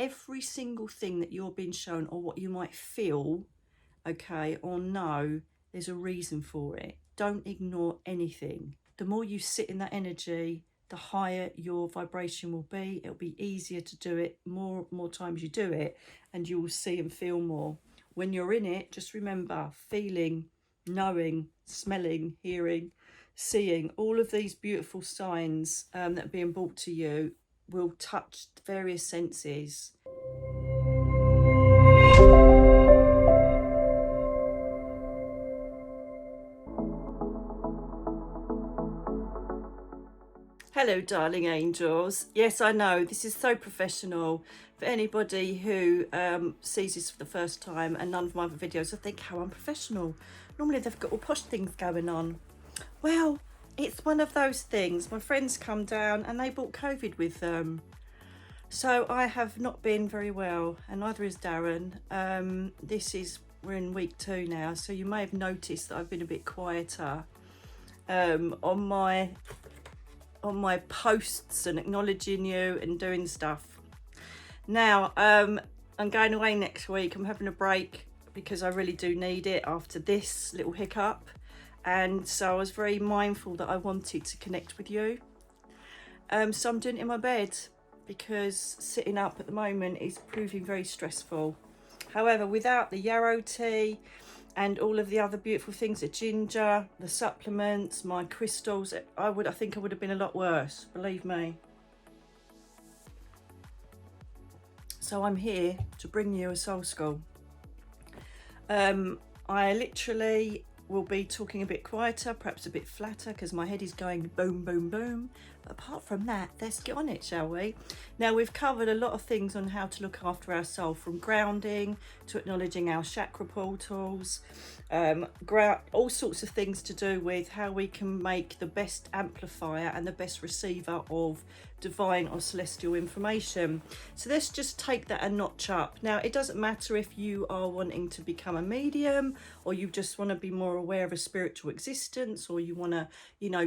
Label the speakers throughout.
Speaker 1: every single thing that you're being shown, or what you might feel, okay, or know, there's a reason for it. Don't ignore anything. The more you sit in that energy, the higher your vibration will be. It'll be easier to do it more times you do it, and you will see and feel more. When you're in it, just remember feeling, knowing, smelling, hearing, seeing, all of these beautiful signs that are being brought to you will touch various senses. Hello, darling angels. Yes, I know this is so professional. For anybody who sees this for the first time and none of my other videos, I think how unprofessional. Normally they've got all posh things going on. Well, it's one of those things. My friends come down and they brought COVID with them. So I have not been very well, and neither is Darren. We're in week 2 now, so you may have noticed that I've been a bit quieter on my posts and acknowledging you and doing stuff. Now, I'm going away next week. I'm having a break because I really do need it after this little hiccup. And so I was very mindful that I wanted to connect with you. So I'm doing it in my bed because sitting up at the moment is proving very stressful. However, without the yarrow tea and all of the other beautiful things, the ginger, the supplements, my crystals, I think I would have been a lot worse, believe me. So I'm here to bring you a soul school. I literally will be talking a bit quieter, perhaps a bit flatter, because my head is going boom, boom, boom. But apart from that, let's get on it, shall we? Now, we've covered a lot of things on how to look after our soul, from grounding to acknowledging our chakra portals, all sorts of things to do with how we can make the best amplifier and the best receiver of divine or celestial information. So let's just take that a notch up. Now, it doesn't matter if you are wanting to become a medium, or you just want to be more aware of a spiritual existence, or you want to,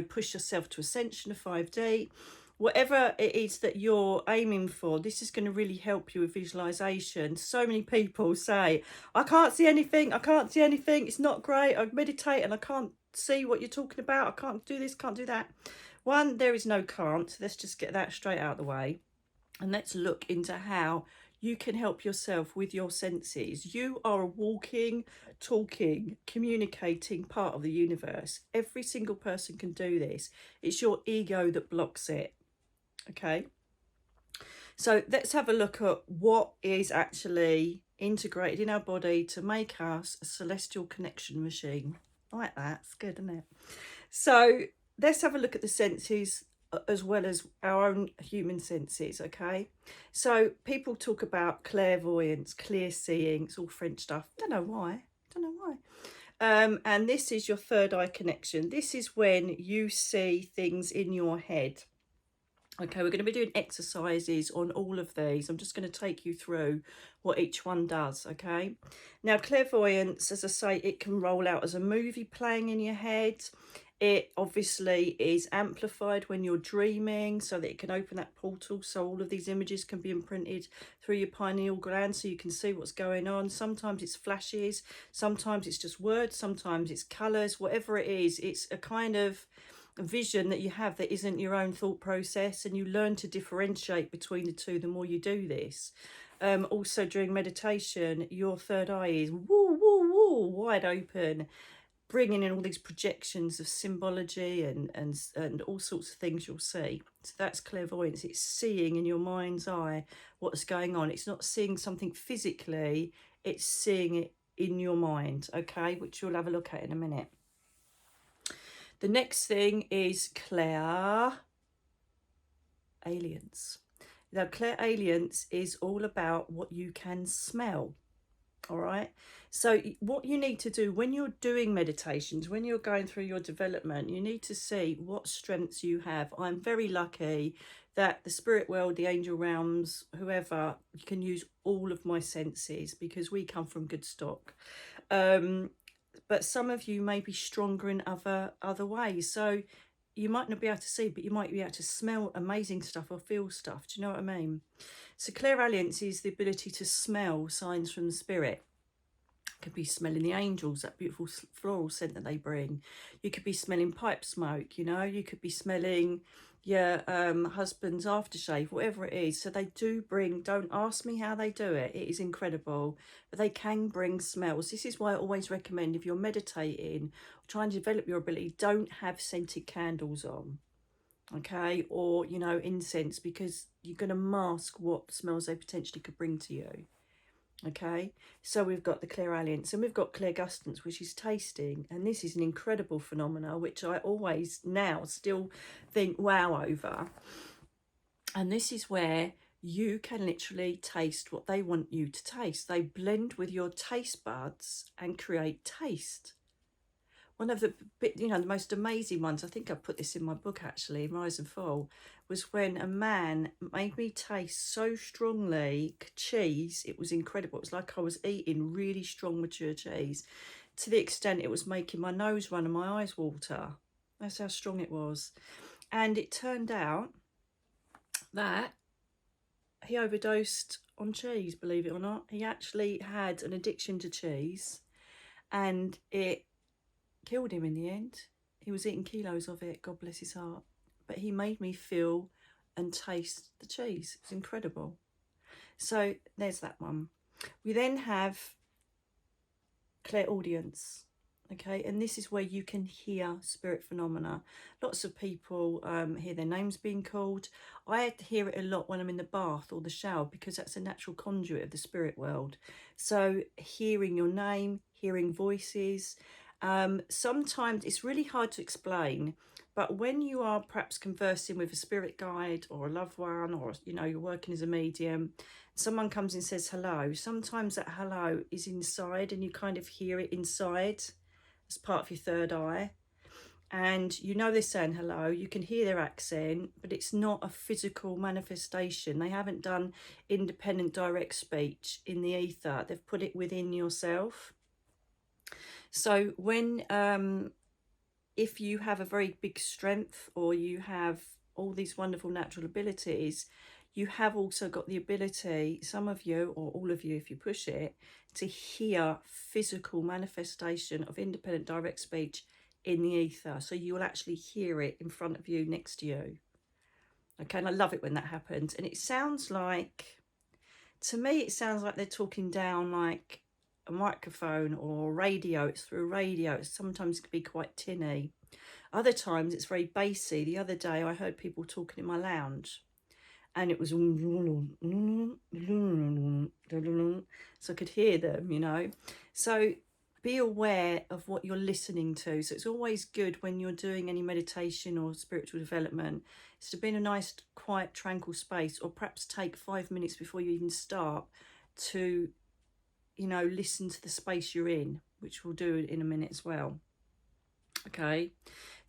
Speaker 1: push yourself to ascension of 5D. Whatever it is that you're aiming for, this is going to really help you with visualization. So many people say, I can't see anything, it's not great, I meditate and I can't see what you're talking about, I can't do this, can't do that. One, there is no can't. Let's just get that straight out of the way. And let's look into how you can help yourself with your senses. You are a walking, talking, communicating part of the universe. Every single person can do this. It's your ego that blocks it. Okay? So let's have a look at what is actually integrated in our body to make us a celestial connection machine. Like that. It's good, isn't it? So let's have a look at the senses as well as our own human senses, okay? So people talk about clairvoyance, clear seeing, it's all French stuff. Don't know why. And this is your third eye connection. This is when you see things in your head. Okay, we're going to be doing exercises on all of these. I'm just going to take you through what each one does, okay? Now, clairvoyance, as I say, it can roll out as a movie playing in your head. It obviously is amplified when you're dreaming, so that it can open that portal, so all of these images can be imprinted through your pineal gland so you can see what's going on. Sometimes it's flashes, sometimes it's just words, sometimes it's colours. Whatever it is, it's a kind of vision that you have that isn't your own thought process, and you learn to differentiate between the two the more you do this. Also, during meditation, your third eye is wide open, bringing in all these projections of symbology and all sorts of things you'll see. So that's clairvoyance. It's seeing in your mind's eye what's going on. It's not seeing something physically, it's seeing it in your mind, okay, which you'll have a look at in a minute. The next thing is clairalience. Now, clairalience is all about what you can smell. All right, so what you need to do when you're doing meditations, when you're going through your development, you need to see what strengths you have. I'm very lucky that the spirit world, the angel realms, whoever, can use all of my senses because we come from good stock. But some of you may be stronger in other ways. So you might not be able to see, but you might be able to smell amazing stuff or feel stuff. Do you know what I mean? So clairalience is the ability to smell signs from the spirit. Could be smelling the angels, that beautiful floral scent that they bring. You could be smelling pipe smoke, you know. You could be smelling your husband's aftershave, whatever it is. So they do bring, don't ask me how they do it, it is incredible, but they can bring smells. This is why I always recommend, if you're meditating, trying to develop your ability, don't have scented candles on, okay, or, you know, incense, because you're going to mask what smells they potentially could bring to you. Okay, so we've got the clairalience and we've got clairgustance, which is tasting, and this is an incredible phenomena which I always now still think wow over. And this is where you can literally taste what they want you to taste. They blend with your taste buds and create taste. One of the, you know, the most amazing ones, I think I put this in my book actually, Rise and Fall, was when a man made me taste so strongly cheese. It was incredible. It was like I was eating really strong mature cheese, to the extent it was making my nose run and my eyes water. That's how strong it was. And it turned out that he overdosed on cheese, believe it or not. He actually had an addiction to cheese, and it killed him in the end. He was eating kilos of it, God bless his heart. But he made me feel and taste the cheese. It's incredible. So there's that one. We then have clairaudience. Okay, and this is where you can hear spirit phenomena. Lots of people hear their names being called. I hear it a lot when I'm in the bath or the shower, because that's a natural conduit of the spirit world. So hearing your name, hearing voices. Sometimes it's really hard to explain, but when you are perhaps conversing with a spirit guide or a loved one, or, you know, you're working as a medium, someone comes and says hello, sometimes that hello is inside and you kind of hear it inside as part of your third eye, and you know they're saying hello, you can hear their accent, but it's not a physical manifestation. They haven't done independent direct speech in the ether, they've put it within yourself. So when if you have a very big strength, or you have all these wonderful natural abilities, you have also got the ability, some of you, or all of you if you push it, to hear physical manifestation of independent direct speech in the ether. So you will actually hear it in front of you, next to you. Okay, and I love it when that happens. And it sounds like, to me, it sounds like they're talking down like a microphone or radio. It's through radio. It sometimes can be quite tinny. Other times it's very bassy. The other day I heard people talking in my lounge, and it was so I could hear them, you know. So be aware of what you're listening to. So it's always good when you're doing any meditation or spiritual development, is to be in a nice, quiet, tranquil space, or perhaps take 5 minutes before you even start to, you know, listen to the space you're in, which we'll do in a minute as well. Okay,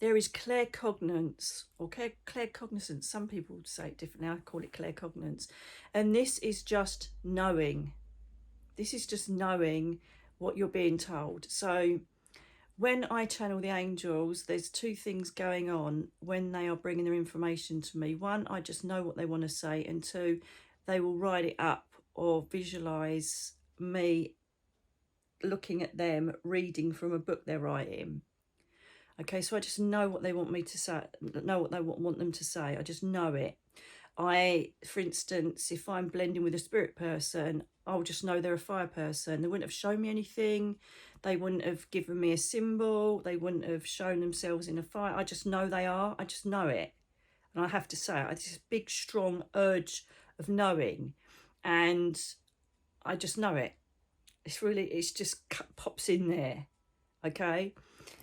Speaker 1: there is claircognizance, or claircognizance. Some people say it differently. I call it claircognizance. And this is just knowing. This is just knowing what you're being told. So when I channel the angels, there's two things going on when they are bringing their information to me. One, I just know what they want to say. And two, they will write it up or visualize me looking at them reading from a book they're writing. Okay, so I just know what they want me to say, know what they want them to say. I just know it. For instance, if I'm blending with a spirit person, I'll just know they're a fire person. They wouldn't have shown me anything. They wouldn't have given me a symbol. They wouldn't have shown themselves in a fire. I just know they are. I just know it. And I have to say, it's this big, strong urge of knowing. And I just know it. It's just pops in there. Okay.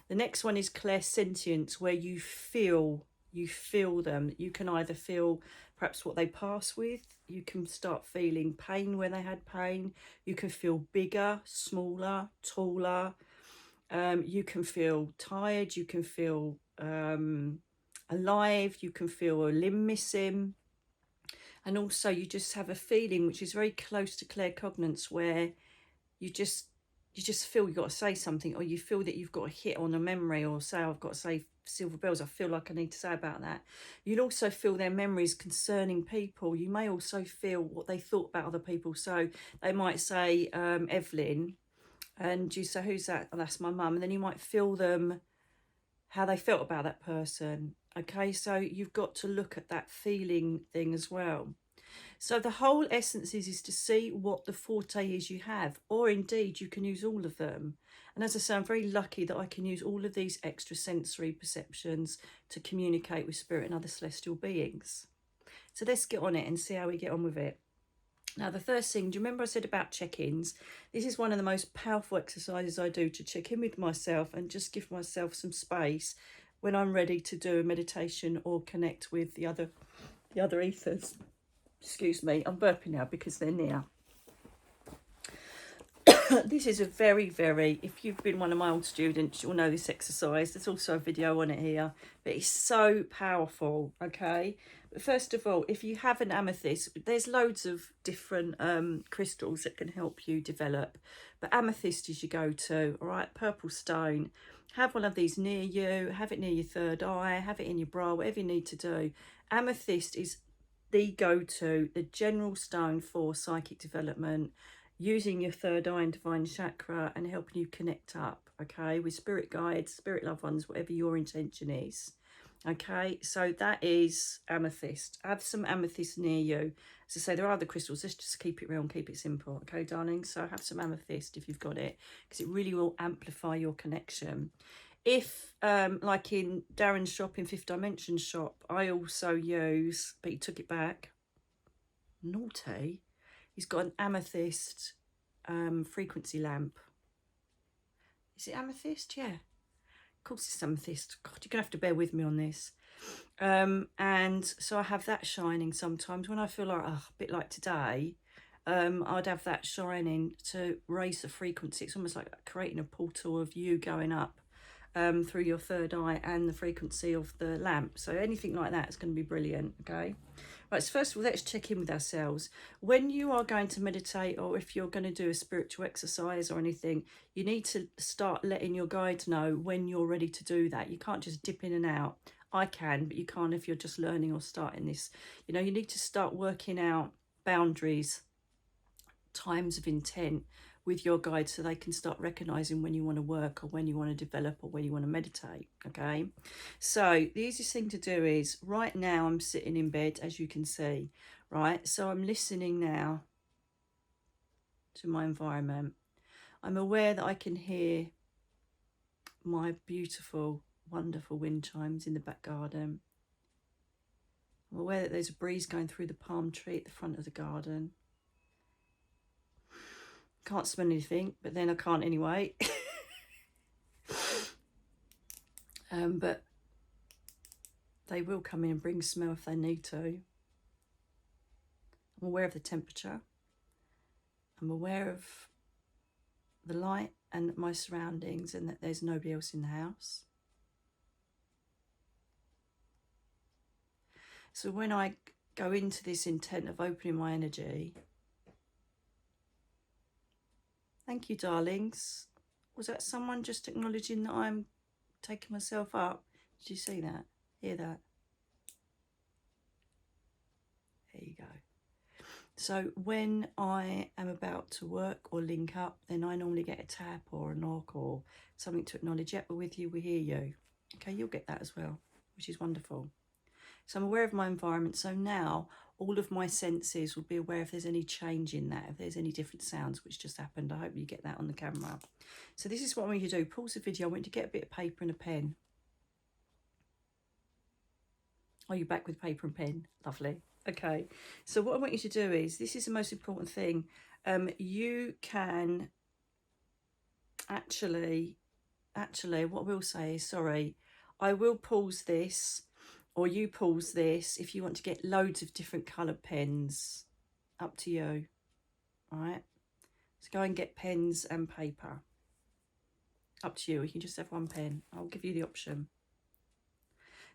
Speaker 1: The next one is clairsentience, where you feel them. You can either feel perhaps what they pass with. You can start feeling pain where they had pain. You can feel bigger, smaller, taller. You can feel tired. You can feel alive. You can feel a limb missing. And also you just have a feeling which is very close to claircognizance, where you just you just feel you've got to say something, or you feel that you've got to hit on a memory, or say, I've got to say silver bells, I feel like I need to say about that. You'll also feel their memories concerning people. You may also feel what they thought about other people. So they might say, Evelyn, and you say, who's that? Oh, that's my mum. And then you might feel them, how they felt about that person. Okay, so you've got to look at that feeling thing as well. So the whole essence is to see what the forte is you have, or indeed you can use all of them. And as I say, I'm very lucky that I can use all of these extra sensory perceptions to communicate with spirit and other celestial beings. So let's get on it and see how we get on with it. Now, the first thing, do you remember I said about check-ins? This is one of the most powerful exercises I do to check in with myself and just give myself some space when I'm ready to do a meditation or connect with the other ethers. Excuse me, I'm burping now because they're near. This is a very, if you've been one of my old students, you'll know this exercise. There's also a video on it here, but it's so powerful, okay? But first of all, if you have an amethyst, there's loads of different crystals that can help you develop, but amethyst is your go-to, all right? Purple stone. Have one of these near you, have it near your third eye, have it in your bra, whatever you need to do. Amethyst is the go-to, the general stone for psychic development, using your third eye and divine chakra and helping you connect up, okay, with spirit guides, spirit loved ones, whatever your intention is. Okay, so that is amethyst. Have some amethyst near you. As I say, there are other crystals. Let's just keep it real and keep it simple, okay, darling? So have some amethyst if you've got it, because it really will amplify your connection. If, like in Darren's shop, in Fifth Dimension shop, I also use, but he took it back, naughty, he's got an amethyst frequency lamp. Is it amethyst? Yeah. Of course it's amethyst. God, you're going to have to bear with me on this. And so I have that shining sometimes when I feel like, a bit like today, I'd have that shining to raise the frequency. It's almost like creating a portal of you going up through your third eye and the frequency of the lamp. So anything like that is going to be brilliant, okay? Right, so first of all, let's check in with ourselves. When you are going to meditate, or if you're going to do a spiritual exercise or anything, you need to start letting your guides know when you're ready to do that. You can't just dip in and out. I can, but you can't if you're just learning or starting this. You know, you need to start working out boundaries, times of intent with your guides, so they can start recognizing when you want to work or when you want to develop or when you want to meditate, okay? So the easiest thing to do is, right now I'm sitting in bed, as you can see, right? So I'm listening now to my environment. I'm aware that I can hear my beautiful, wonderful wind chimes in the back garden. I'm aware that there's a breeze going through the palm tree at the front of the garden. Can't smell anything, but then I can't anyway. But they will come in and bring smell if they need to. I'm aware of the temperature. I'm aware of the light and my surroundings, and that there's nobody else in the house. So when I go into this intent of opening my energy, thank you, darlings. Was that someone just acknowledging that I'm taking myself up? Did you see that? Hear that? There you go. So when I am about to work or link up, then I normally get a tap or a knock or something to acknowledge, yep, we're with you, we hear you. Okay, you'll get that as well, which is wonderful. So I'm aware of my environment. So now all of my senses will be aware if there's any change in that, if there's any different sounds which just happened. I hope you get that on the camera. So this is what I want you to do. Pause the video. I want you to get a bit of paper and a pen. Are you back with paper and pen? Lovely. Okay. So what I want you to do is, this is the most important thing. You can actually, what we'll say is, sorry, I will pause this, or you pause this if you want to get loads of different coloured pens. Up to you. All right. So go and get pens and paper. Up to you. You can just have one pen. I'll give you the option.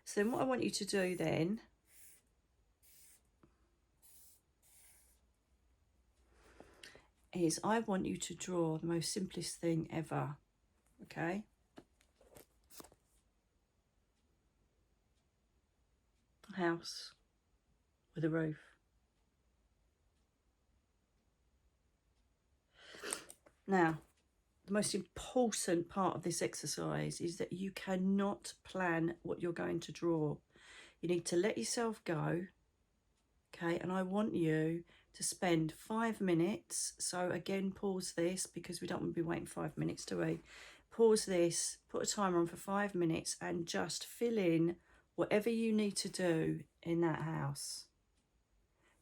Speaker 1: So then what I want you to do then is I want you to draw the most simplest thing ever, okay? A house with a roof. Now, the most important part of this exercise is that you cannot plan what you're going to draw. You need to let yourself go, okay? And I want you to spend 5 minutes. So again, pause this because we don't want to be waiting 5 minutes, do we? Pause this, put a timer on for 5 minutes and just fill in whatever you need to do in that house.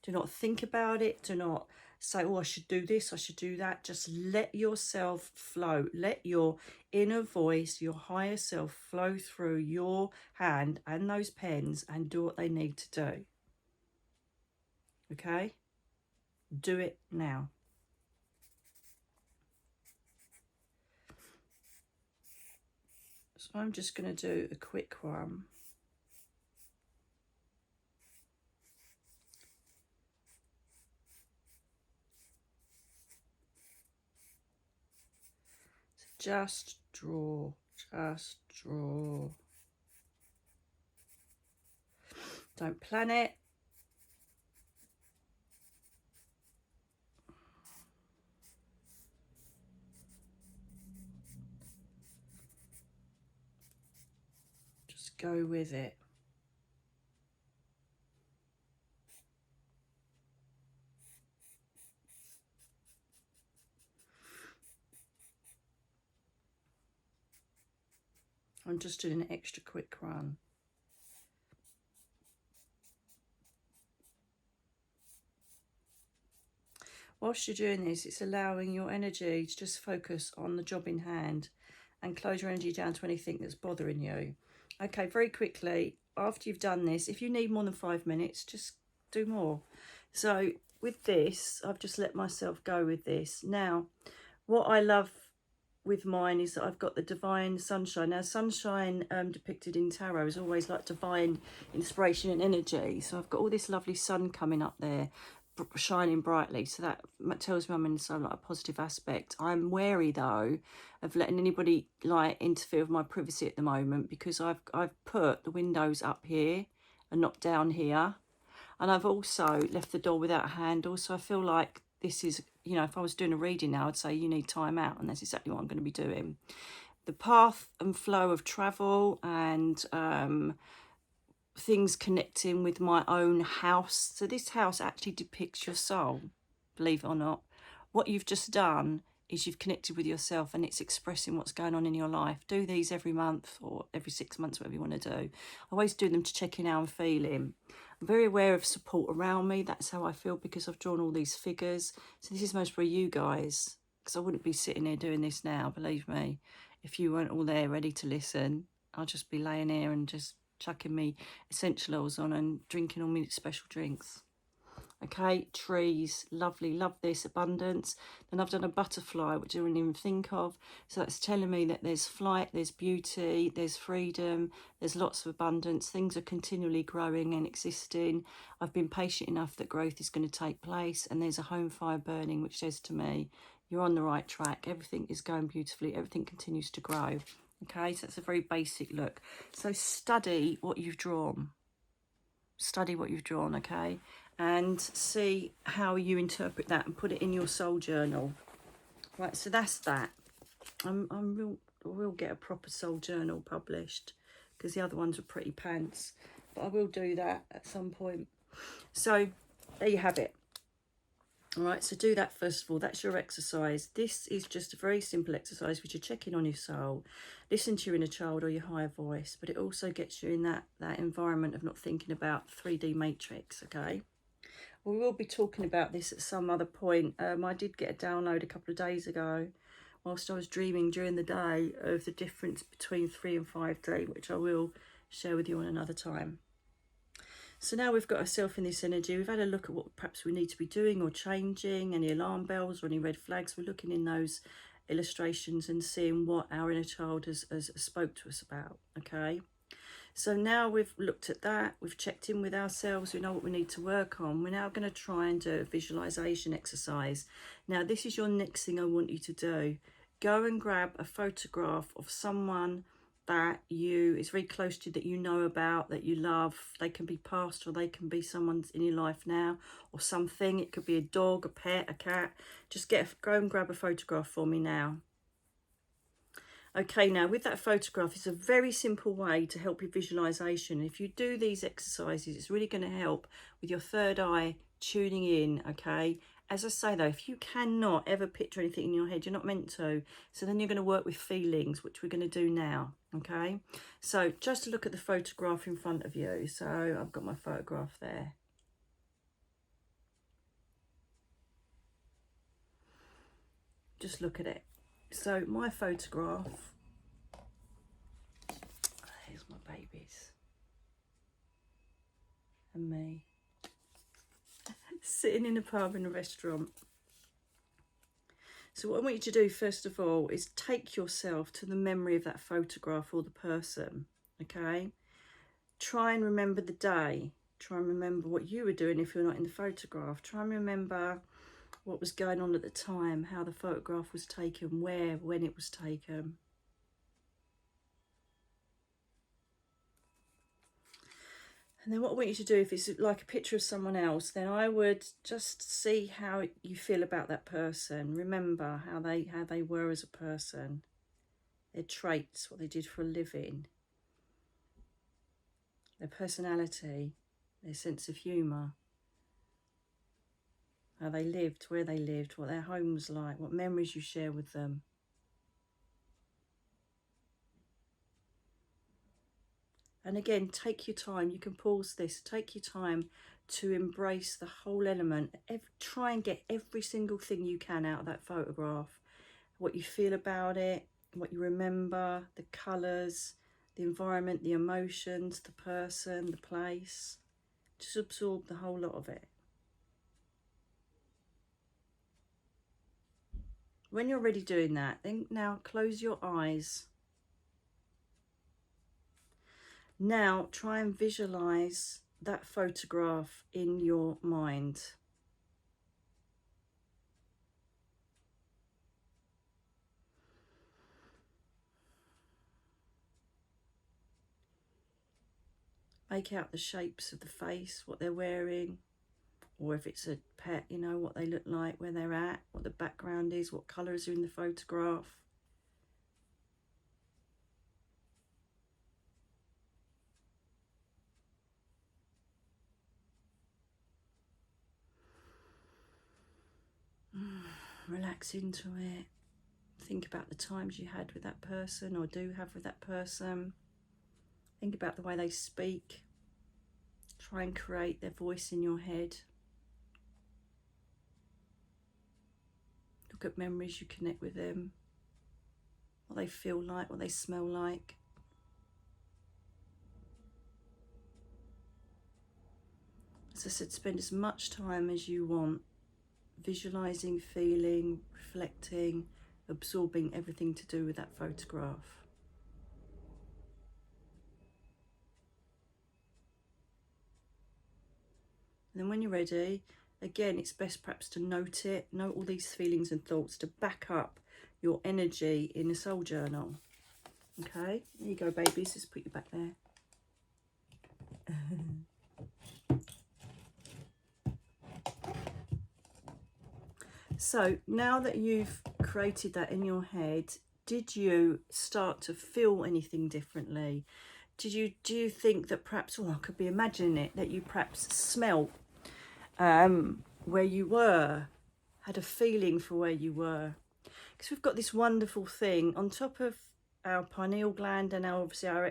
Speaker 1: Do not think about it. Do not say, oh, I should do this, I should do that. Just let yourself flow. Let your inner voice, your higher self flow through your hand and those pens and do what they need to do. Okay? Do it now. So I'm just going to do a quick one. Just draw, just draw. Don't plan it. Just go with it. I'm just doing an extra quick run. Whilst you're doing this, it's allowing your energy to just focus on the job in hand and close your energy down to anything that's bothering you. Okay, very quickly, after you've done this, if you need more than 5 minutes, just do more. So with this, I've just let myself go with this. Now, what I love with mine is that I've got the divine sunshine. Now, sunshine depicted in tarot is always like divine inspiration and energy. So I've got all this lovely sun coming up there, shining brightly. So that tells me I'm in some like a positive aspect. I'm wary though of letting anybody like interfere with my privacy at the moment because I've put the windows up here and not down here. And I've also left the door without a handle. So I feel like this is, you know, if I was doing a reading now, I'd say you need time out. And that's exactly what I'm going to be doing. The path and flow of travel and things connecting with my own house. So this house actually depicts your soul, believe it or not. What you've just done is you've connected with yourself and it's expressing what's going on in your life. Do these every month or every 6 months, whatever you want to do. I always do them to check in how I'm feeling. I'm very aware of support around me. That's how I feel because I've drawn all these figures. So this is most for you guys, because I wouldn't be sitting here doing this now, believe me. If you weren't all there ready to listen, I'll just be laying here and just chucking me essential oils on and drinking all my special drinks. Okay, trees, lovely, love this, abundance. Then I've done a butterfly, which I didn't even think of. So that's telling me that there's flight, there's beauty, there's freedom, there's lots of abundance. Things are continually growing and existing. I've been patient enough that growth is going to take place. And there's a home fire burning, which says to me, you're on the right track. Everything is going beautifully. Everything continues to grow. Okay, so that's a very basic look. So study what you've drawn. Study what you've drawn, okay? And see how you interpret that and put it in your soul journal. Right, so that's that. I will get a proper soul journal published because the other ones were pretty pants. But I will do that at some point. So there you have it. All right, so do that first of all. That's your exercise. This is just a very simple exercise which you're checking on your soul. Listen to your inner child or your higher voice, but it also gets you in that environment of not thinking about 3D matrix, okay? We will be talking about this at some other point. I did get a download a couple of days ago whilst I was dreaming during the day of the difference between 3 and 5D, which I will share with you on another time. So now we've got ourselves in this energy. We've had a look at what perhaps we need to be doing or changing, any alarm bells or any red flags. We're looking in those illustrations and seeing what our inner child has spoke to us about, okay? So now we've looked at that, we've checked in with ourselves, we know what we need to work on. We're now going to try and do a visualization exercise. Now this is your next thing I want you to do. Go and grab a photograph of someone that is very close to you, that you know about, that you love. They can be past or they can be someone in your life now, or something. It could be a dog, a pet, a cat. Just go and grab a photograph for me now. Okay, now with that photograph, it's a very simple way to help your visualization. If you do these exercises, it's really going to help with your third eye tuning in, okay? As I say though, if you cannot ever picture anything in your head, you're not meant to. So then you're going to work with feelings, which we're going to do now, okay? So just look at the photograph in front of you. So I've got my photograph there. Just look at it. So my photograph, here's my babies and me sitting in a pub in a restaurant. So what I want you to do first of all is take yourself to the memory of that photograph or the person, okay? Try and remember the day. Try and remember what you were doing if you're not in the photograph. Try and remember what was going on at the time, how the photograph was taken, where, when it was taken. And then what I want you to do, if it's like a picture of someone else, then I would just see how you feel about that person. Remember how they were as a person, their traits, what they did for a living, their personality, their sense of humour, how they lived, where they lived, what their home was like, what memories you share with them. And again, take your time. You can pause this. Take your time to embrace the whole element. Try and get every single thing you can out of that photograph. What you feel about it, what you remember, the colours, the environment, the emotions, the person, the place. Just absorb the whole lot of it. When you're ready doing that, then now close your eyes. Now try and visualize that photograph in your mind. Make out the shapes of the face, what they're wearing, or if it's a pet, you know, what they look like, where they're at, what the background is, what colours are in the photograph. Relax into it. Think about the times you had with that person or do have with that person. Think about the way they speak. Try and create their voice in your head. Look at memories you connect with them. What they feel like, what they smell like. As I said, spend as much time as you want visualising, feeling, reflecting, absorbing everything to do with that photograph. And then when you're ready, again, it's best perhaps to note all these feelings and thoughts to back up your energy in a soul journal. Okay, there you go, babies. Let's put you back there. So now that you've created that in your head, did you start to feel anything differently? Do you think that perhaps, I could be imagining it, that you perhaps smelt where you were, had a feeling for where you were? Because we've got this wonderful thing on top of our pineal gland and obviously our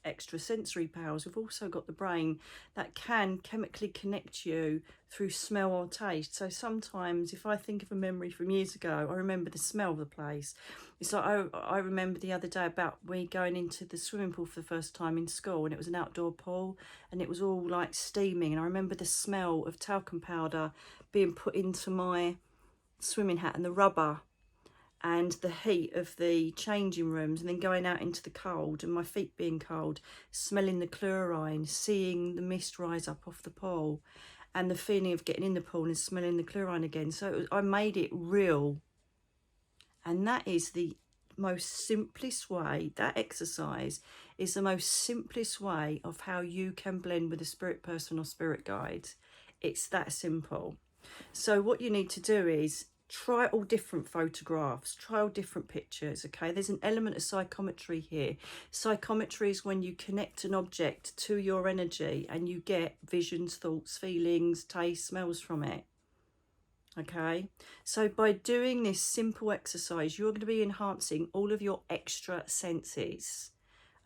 Speaker 1: extrasensory powers. We've also got the brain that can chemically connect you through smell or taste. So sometimes if I think of a memory from years ago, I remember the smell of the place. It's like I remember the other day about me going into the swimming pool for the first time in school, and it was an outdoor pool and it was all like steaming, and I remember the smell of talcum powder being put into my swimming hat and the rubber and the heat of the changing rooms, and then going out into the cold and my feet being cold, smelling the chlorine, seeing the mist rise up off the pool, and the feeling of getting in the pool and smelling the chlorine again. So I made it real. And that is the most simplest way, that exercise is the most simplest way of how you can blend with a spirit person or spirit guide. It's that simple. So what you need to do is try all different photographs, try all different pictures, okay? There's an element of psychometry here. Psychometry is when you connect an object to your energy and you get visions, thoughts, feelings, taste, smells from it. Okay, so by doing this simple exercise, you're going to be enhancing all of your extra senses.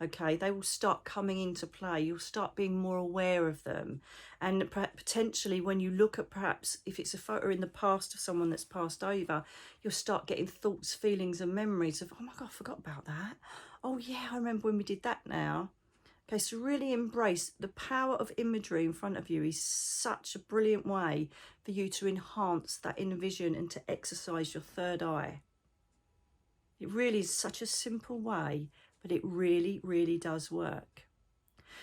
Speaker 1: Okay, they will start coming into play. You'll start being more aware of them, and potentially when you look at, perhaps if it's a photo in the past of someone that's passed over, you'll start getting thoughts, feelings and memories of, oh my God, I forgot about that. Oh yeah, I remember when we did that now. Okay, so really embrace the power of imagery in front of you. Is such a brilliant way for you to enhance that inner vision and to exercise your third eye. It really is such a simple way, but it really, really does work.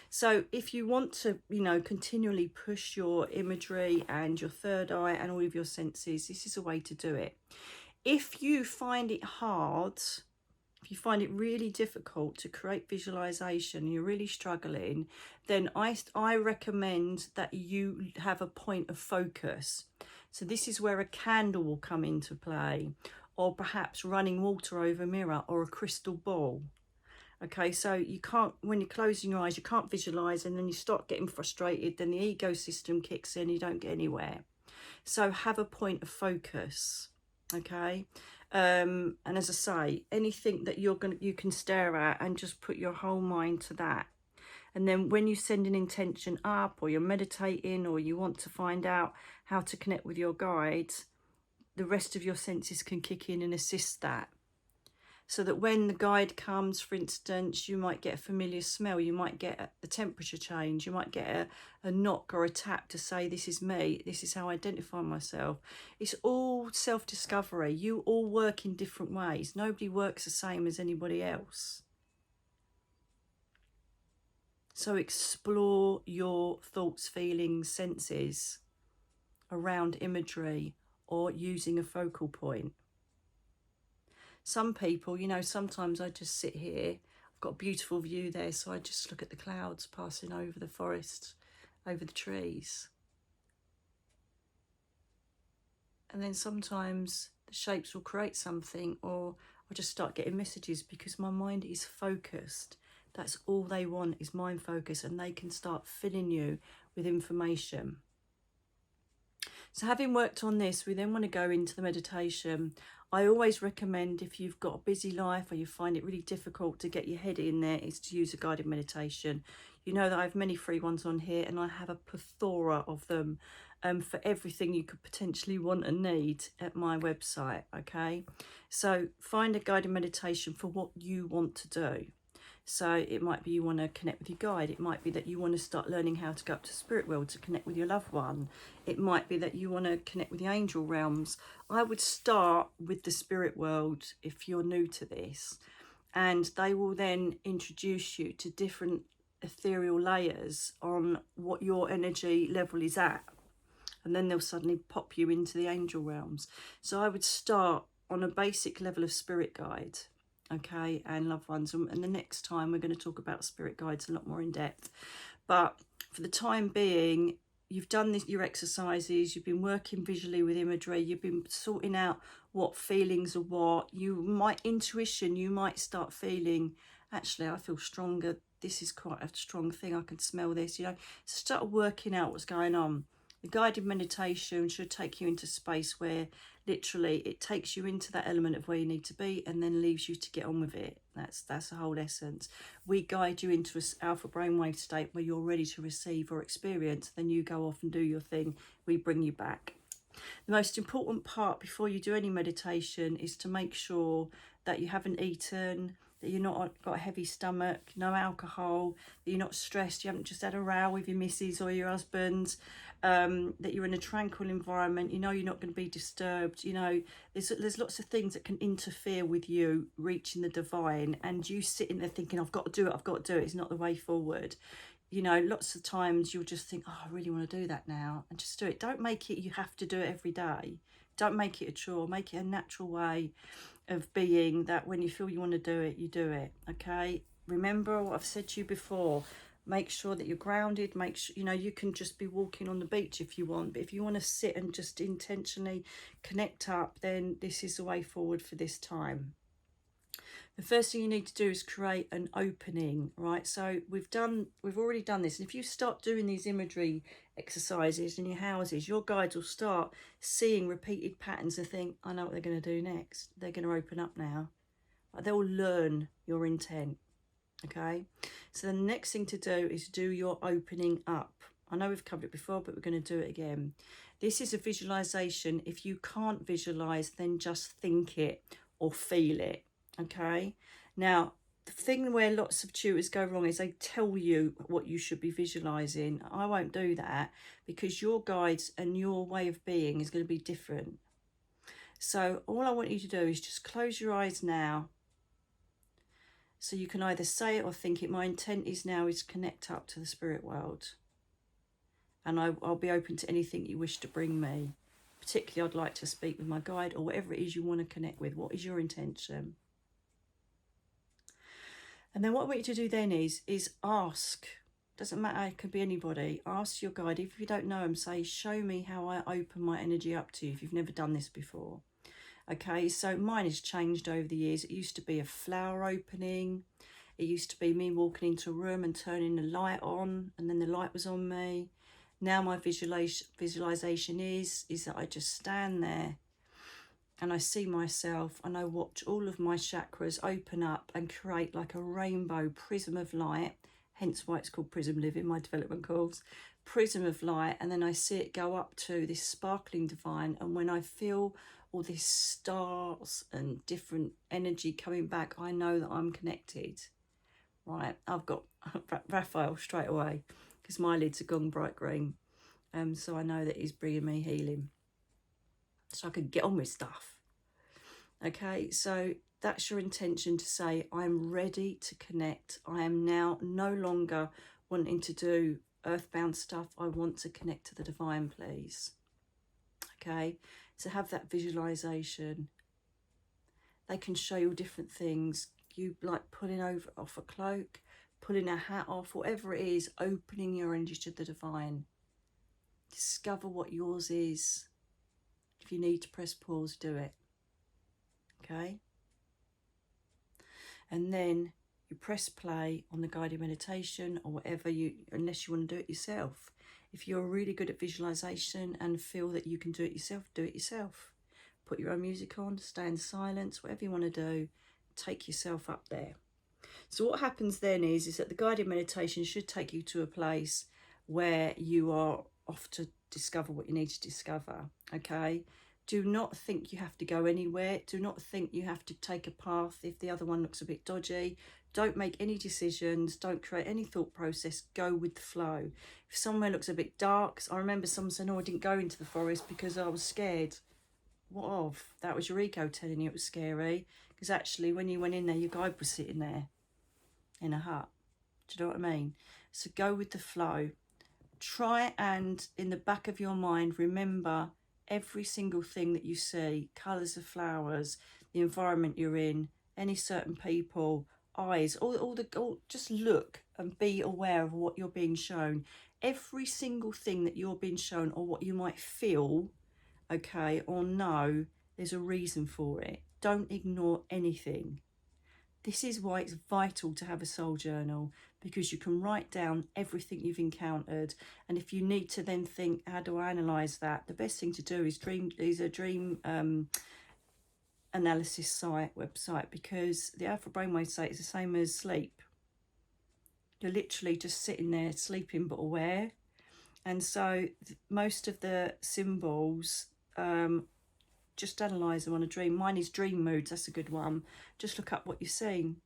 Speaker 1: So if you want to, you know, continually push your imagery and your third eye and all of your senses, this is a way to do it. If you find it hard, if you find it really difficult to create visualization, you're really struggling, then I recommend that you have a point of focus. So this is where a candle will come into play, or perhaps running water over a mirror, or a crystal ball. Okay, so you can't, when you're closing your eyes, you can't visualize, and then you start getting frustrated, then the ego system kicks in, you don't get anywhere. So have a point of focus, okay? And as I say, anything that you can stare at and just put your whole mind to that. And then when you send an intention up, or you're meditating, or you want to find out how to connect with your guides, the rest of your senses can kick in and assist that. So that when the guide comes, for instance, you might get a familiar smell, you might get the temperature change, you might get a knock or a tap to say, this is me, this is how I identify myself. It's all self-discovery. You all work in different ways. Nobody works the same as anybody else. So explore your thoughts, feelings, senses around imagery or using a focal point. Some people, you know, sometimes I just sit here, I've got a beautiful view there, so I just look at the clouds passing over the forest, over the trees. And then sometimes the shapes will create something, or I just start getting messages because my mind is focused. That's all they want, is mind focus, and they can start filling you with information. So having worked on this, we then want to go into the meditation. I always recommend, if you've got a busy life or you find it really difficult to get your head in there, is to use a guided meditation. You know that I have many free ones on here, and I have a plethora of them for everything you could potentially want and need at my website, okay? So find a guided meditation for what you want to do. So it might be you want to connect with your guide. It might be that you want to start learning how to go up to the spirit world to connect with your loved one. It might be that you want to connect with the angel realms. I would start with the spirit world if you're new to this, and they will then introduce you to different ethereal layers on what your energy level is at, and then they'll suddenly pop you into the angel realms. So I would start on a basic level of spirit guide, okay, and loved ones, and the next time we're going to talk about spirit guides a lot more in depth. But for the time being, you've done your exercises, you've been working visually with imagery, you've been sorting out what feelings are what. Intuition, you might start feeling, actually I feel stronger, this is quite a strong thing, I can smell this, you know. So start working out what's going on. The guided meditation should take you into space where literally it takes you into that element of where you need to be, and then leaves you to get on with it. That's the whole essence. We guide you into an alpha brainwave state where you're ready to receive or experience. Then you go off and do your thing. We bring you back. The most important part before you do any meditation is to make sure that you haven't eaten, that you're not got a heavy stomach, no alcohol, that you're not stressed, you haven't just had a row with your missus or your husband, that you're in a tranquil environment, you know you're not going to be disturbed, you know, there's lots of things that can interfere with you reaching the divine, and you sitting there thinking, I've got to do it, I've got to do it, it's not the way forward. You know, lots of times you'll just think, oh, I really want to do that now, and just do it. Don't make it you have to do it every day. Don't make it a chore. Make it a natural way of being, that when you feel you want to do it, you do it. Okay, remember what I've said to you before. Make sure that you're grounded. Make sure, you know, you can just be walking on the beach if you want, but if you want to sit and just intentionally connect up, then this is the way forward for this time. The first thing you need to do is create an opening, right? So we've already done this. And if you start doing these imagery exercises in your houses, your guides will start seeing repeated patterns and think, I know what they're going to do next. They're going to open up now. They'll learn your intent, okay? So the next thing to do is do your opening up. I know we've covered it before, but we're going to do it again. This is a visualization. If you can't visualize, then just think it or feel it. Okay, now the thing where lots of tutors go wrong is they tell you what you should be visualizing. I won't do that, because your guides and your way of being is going to be different. So all I want you to do is just close your eyes now, so you can either say it or think it. My intent is now is connect up to the spirit world, and I'll be open to anything you wish to bring me. Particularly, I'd like to speak with my guide or whatever it is you want to connect with. What is your intention? And then what I want you to do then is ask. Doesn't matter, it could be anybody. Ask your guide. If you don't know them, say, show me how I open my energy up to you, if you've never done this before. Okay, so mine has changed over the years. It used to be a flower opening. It used to be me walking into a room and turning the light on, and then the light was on me. Now my visualization is that I just stand there and I see myself, and I watch all of my chakras open up and create like a rainbow prism of light, hence why it's called Prism Living, my development course, prism of light. And then I see it go up to this sparkling divine, and when I feel all these stars and different energy coming back, I know that I'm connected. Right, I've got Raphael straight away, because my lids are gone bright green, so I know that he's bringing me healing, so I can get on with stuff. Okay, so that's your intention, to say, I'm ready to connect. I am now no longer wanting to do earthbound stuff. I want to connect to the divine, please. Okay, so have that visualization. They can show you different things. You like pulling off a cloak, pulling a hat off, whatever it is, opening your energy to the divine. Discover what yours is. If you need to press pause, do it. Okay, and then you press play on the guided meditation or whatever unless you want to do it yourself. If you're really good at visualization and feel that you can do it yourself, do it yourself. Put your own music on, stay in silence, whatever you want to do, take yourself up there. So what happens then is that the guided meditation should take you to a place where you are off to discover what you need to discover. Okay, do not think you have to go anywhere. Do not think you have to take a path if the other one looks a bit dodgy. Don't make any decisions. Don't create any thought process. Go with the flow. If somewhere looks a bit dark, I remember someone saying, oh, I didn't go into the forest because I was scared. What of? That was your ego telling you it was scary. Because actually, when you went in there, your guide was sitting there in a hut. Do you know what I mean? So go with the flow. Try and, in the back of your mind, remember every single thing that you see, colours of flowers, the environment you're in, any certain people, eyes, just look and be aware of what you're being shown. Every single thing that you're being shown, or what you might feel, okay, or know, there's a reason for it. Don't ignore anything. This is why it's vital to have a soul journal, because you can write down everything you've encountered. And if you need to then think, how do I analyse that? The best thing to do is a dream analysis website, because the alpha brainwave state is the same as sleep. You're literally just sitting there sleeping but aware. And so most of the symbols, just analyse them on a dream. Mine is dream moods, that's a good one. Just look up what you've seen.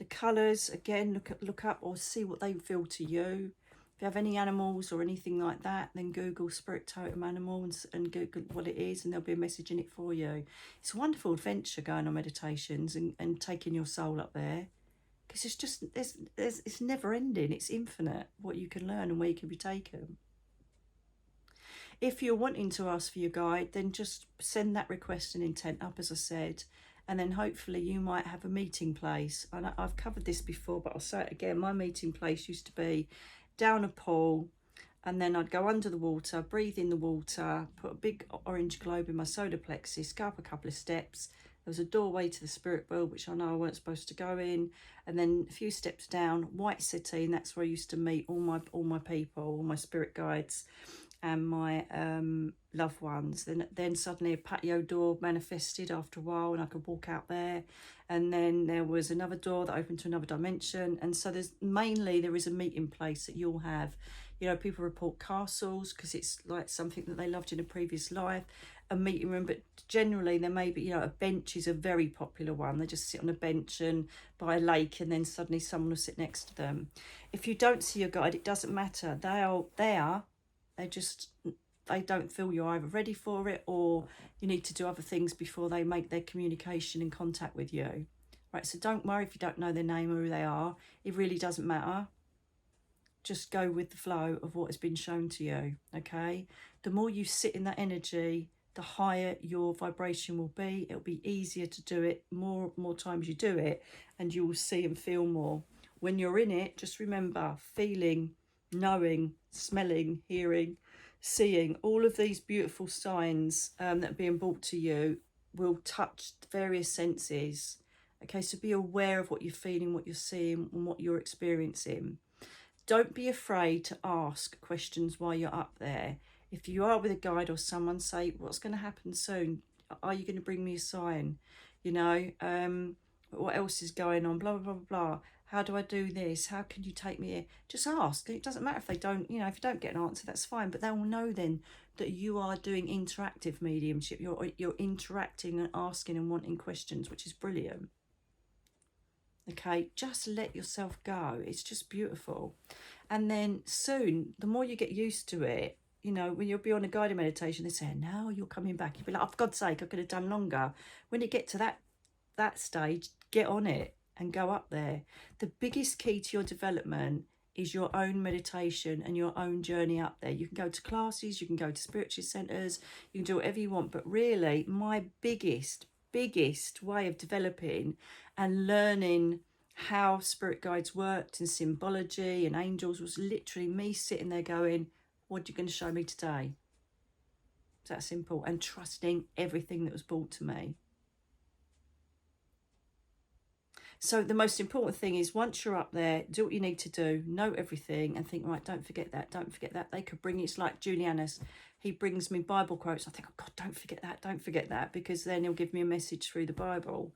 Speaker 1: The colours, again, look up or see what they feel to you. If you have any animals or anything like that, then Google spirit totem animal and Google what it is, and there'll be a message in it for you. It's a wonderful adventure going on meditations and taking your soul up there, because it's just it's never ending. It's infinite what you can learn and where you can be taken. If you're wanting to ask for your guide, then just send that request and intent up, as I said, and then hopefully you might have a meeting place. And I've covered this before, but I'll say it again. My meeting place used to be down a pool, and then I'd go under the water, breathe in the water, put a big orange globe in my solar plexus, go up a couple of steps. There was a doorway to the spirit world, which I know I weren't supposed to go in, and then a few steps down, White City, and that's where I used to meet all my people, all my spirit guides and my loved ones. Then suddenly a patio door manifested after a while, and I could walk out there. And then there was another door that opened to another dimension. And so there is a meeting place that you'll have. You know, people report castles because it's like something that they loved in a previous life, a meeting room, but generally there may be, you know, a bench is a very popular one. They just sit on a bench and by a lake, and then suddenly someone will sit next to them. If you don't see your guide, it doesn't matter. They are there. They don't feel you're either ready for it, or you need to do other things before they make their communication and contact with you. Right, so don't worry if you don't know their name or who they are. It really doesn't matter. Just go with the flow of what has been shown to you, okay? The more you sit in that energy, the higher your vibration will be. It'll be easier to do it. More times you do it, and you will see and feel more. When you're in it, just remember feeling, knowing, smelling, hearing, seeing, all of these beautiful signs that are being brought to you will touch various senses. Okay, so be aware of what you're feeling, what you're seeing, and what you're experiencing. Don't be afraid to ask questions while you're up there. If you are with a guide or someone, say, what's going to happen soon? Are you going to bring me a sign? You know, what else is going on? Blah, blah, blah, blah. How do I do this? How can you take me here? Just ask. It doesn't matter if they don't, you know, if you don't get an answer, that's fine. But they will know then that you are doing interactive mediumship. You're interacting and asking and wanting questions, which is brilliant. Okay, just let yourself go. It's just beautiful. And then soon, the more you get used to it, you know, when you'll be on a guided meditation, they say, now you're coming back. You'll be like, oh, for God's sake, I could have done longer. When you get to that stage, get on it and go up there. The biggest key to your development is your own meditation and your own journey up there. You can go to classes, you can go to spiritual centres, you can do whatever you want. But really, my biggest way of developing and learning how spirit guides worked and symbology and angels was literally me sitting there going, what are you going to show me today? It's that simple. And trusting everything that was brought to me. So the most important thing is, once you're up there, do what you need to do, know everything, and think, right, don't forget that, don't forget that. They could bring, it's like Julianus, he brings me Bible quotes. I think, oh God, don't forget that, because then he'll give me a message through the Bible.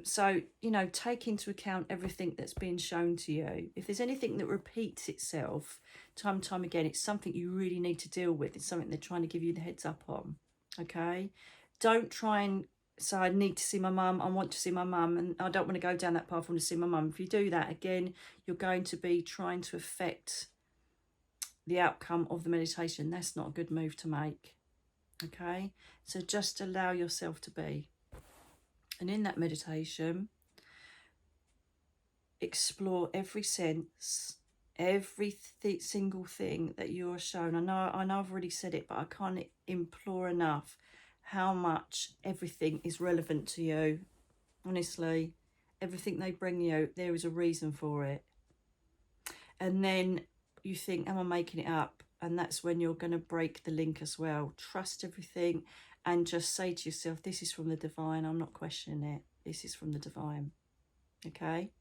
Speaker 1: So, you know, take into account everything that's being shown to you. If there's anything that repeats itself time and time again, it's something you really need to deal with. It's something they're trying to give you the heads up on, okay? Don't try and so I need to see my mum, I want to see my mum, and I don't want to go down that path, I want to see my mum. If you do that, again, you're going to be trying to affect the outcome of the meditation. That's not a good move to make, okay? So just allow yourself to be. And in that meditation, explore every sense, every single thing that you are shown. I know I've already said it, but I can't implore enough how much everything is relevant to you. Honestly, everything they bring you, there is a reason for it. And then you think, am I making it up? And that's when you're going to break the link as well. Trust everything and just say to yourself, this is from the divine. I'm not questioning it. This is from the divine. Okay?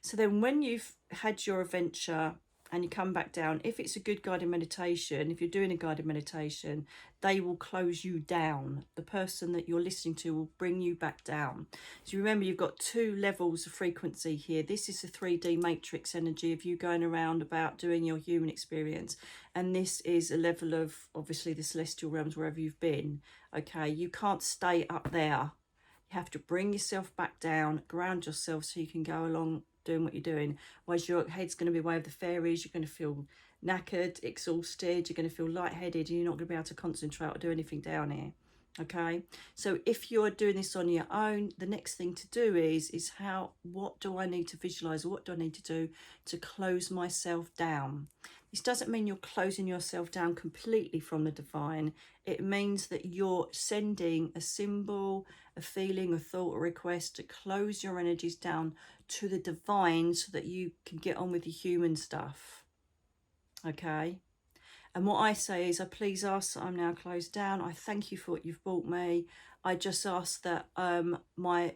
Speaker 1: So then when you've had your adventure and you come back down, if it's a good guided meditation, if you're doing a guided meditation, they will close you down. The person that you're listening to will bring you back down. So remember, you've got 2 levels of frequency here. This is the 3D matrix energy of you going around about doing your human experience. And this is a level of, obviously, the celestial realms, wherever you've been. Okay, you can't stay up there. You have to bring yourself back down, ground yourself so you can go along doing what you're doing. Otherwise your head's going to be away with the fairies, you're going to feel knackered, exhausted, you're going to feel lightheaded, and you're not going to be able to concentrate or do anything down here. Okay, so if you're doing this on your own, the next thing to do is what do I need to visualize, what do I need to do to close myself down? This doesn't mean you're closing yourself down completely from the divine. It means that you're sending a symbol, a feeling, a thought, a request to close your energies down to the divine so that you can get on with your human stuff. Okay? And what I say is, I please ask that I'm now closed down. I thank you for what you've brought me. I just ask that my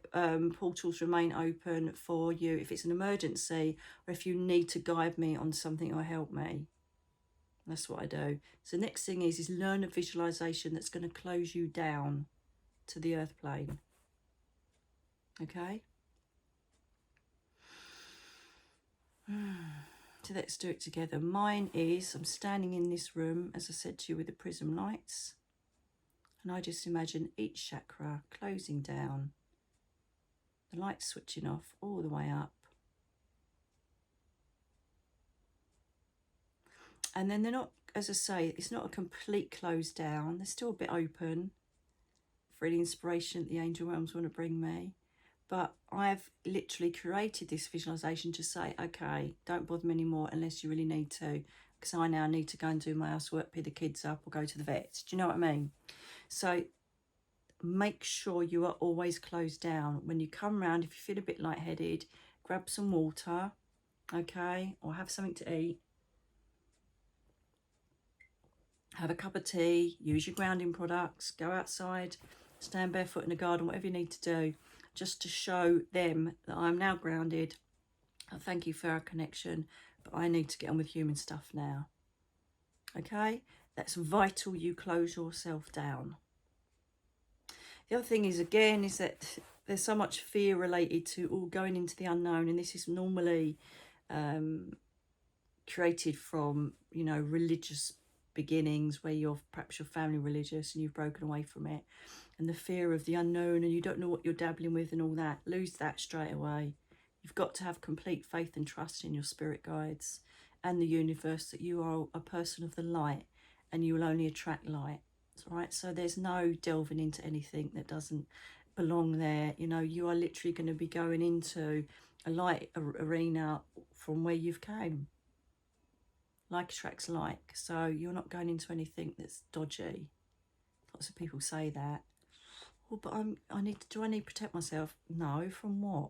Speaker 1: portals remain open for you if it's an emergency or if you need to guide me on something or help me. That's what I do. So the next thing is learn a visualization that's going to close you down to the earth plane. Okay? So let's do it together. Mine is, I'm standing in this room, as I said to you, with the PRISM lights. And I just imagine each chakra closing down. The lights switching off all the way up. And then they're not, as I say, it's not a complete close down. They're still a bit open for any inspiration that the angel realms want to bring me. But I've literally created this visualization to say, okay, don't bother me anymore unless you really need to, because I now need to go and do my housework, pick the kids up or go to the vets. Do you know what I mean? So make sure you are always closed down. When you come round, if you feel a bit lightheaded, grab some water, okay, or have something to eat. Have a cup of tea, use your grounding products, go outside, stand barefoot in the garden, whatever you need to do, just to show them that I'm now grounded. I thank you for our connection, but I need to get on with human stuff now. Okay? That's vital you close yourself down. The other thing is, again, is that there's so much fear related to all going into the unknown, and this is normally created from, you know, religious beginnings where perhaps your family religious and you've broken away from it, and the fear of the unknown and you don't know what you're dabbling with and all that. Lose that straight away. You've got to have complete faith and trust in your spirit guides and the universe, that you are a person of the light and you will only attract light. Right? So there's no delving into anything that doesn't belong there. You know, you are literally going to be going into a light arena from where you've came. Like attracts like, so you're not going into anything that's dodgy. Lots of people say that. Oh, but do I need to protect myself? No, from what?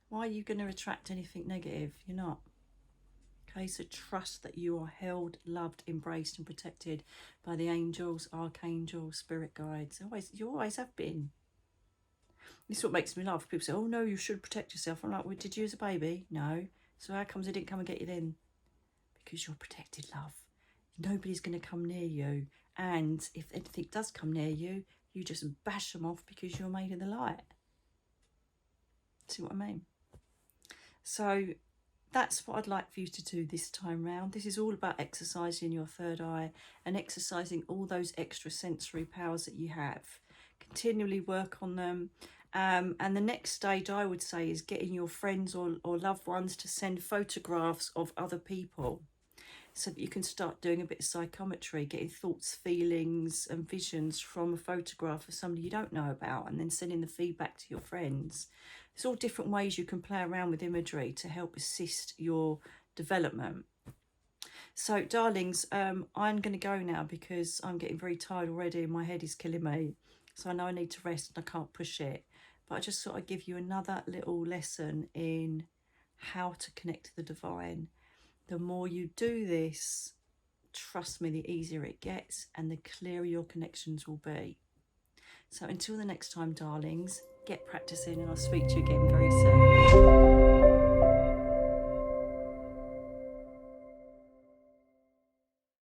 Speaker 1: Why are you going to attract anything negative? You're not. Okay, so trust that you are held, loved, embraced and protected by the angels, archangels, spirit guides. You always have been. This is what makes me laugh. People say, oh no, you should protect yourself. I'm like, well, did you as a baby? No. So how comes I didn't come and get you then? Because you're protected, love. Nobody's going to come near you. And if anything does come near you, you just bash them off because you're made in the light. See what I mean? So that's what I'd like for you to do this time round. This is all about exercising your third eye and exercising all those extra sensory powers that you have. Continually work on them. And the next stage, I would say, is getting your friends or loved ones to send photographs of other people, so that you can start doing a bit of psychometry, getting thoughts, feelings and visions from a photograph of somebody you don't know about, and then sending the feedback to your friends. There's all different ways you can play around with imagery to help assist your development. So, darlings, I'm going to go now because I'm getting very tired already and my head is killing me. So I know I need to rest and I can't push it. But I just thought I'd give you another little lesson in how to connect to the divine. The more you do this, trust me, the easier it gets and the clearer your connections will be. So until the next time, darlings, get practicing and I'll speak to you again very soon.